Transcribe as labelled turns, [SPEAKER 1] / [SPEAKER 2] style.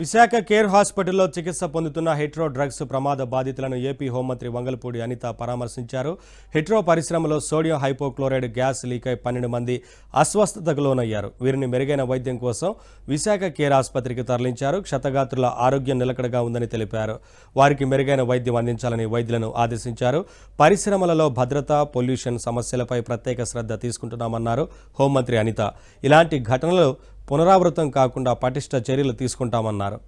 [SPEAKER 1] Visakha care హాస్పిటల్లో చికిత్స పొందుతున్న హెట్రో డ్రగ్స్ ప్రమాద బాధితులను ఏపీ హోంమంత్రి వంగలపూడి అనిత పరామర్శించారు. హెట్రో పరిశ్రమలో సోడియం హైపోక్లోరైడ్ గ్యాస్ లీక్ అయి 12 మంది అస్వస్థతకు లోనయ్యారు. వీరిని మెరుగైన వైద్యం కోసం విశాఖ కేర్ ఆసుపత్రికి తరలించారు. క్షతగాత్రుల ఆరోగ్యం నిలకడగా ఉందని తెలిపారు. వారికి మెరుగైన వైద్యం అందించాలని వైద్యులను ఆదేశించారు. పరిశ్రమలలో భద్రత, పొల్యూషన్ సమస్యలపై ప్రత్యేక శ్రద్ధ తీసుకుంటున్నామన్నారు హోంమంత్రి అనిత. ఇలాంటి ఘటనలు పునరావృతం కాకుండా పటిష్ట చర్యలు తీసుకుంటామన్నారు.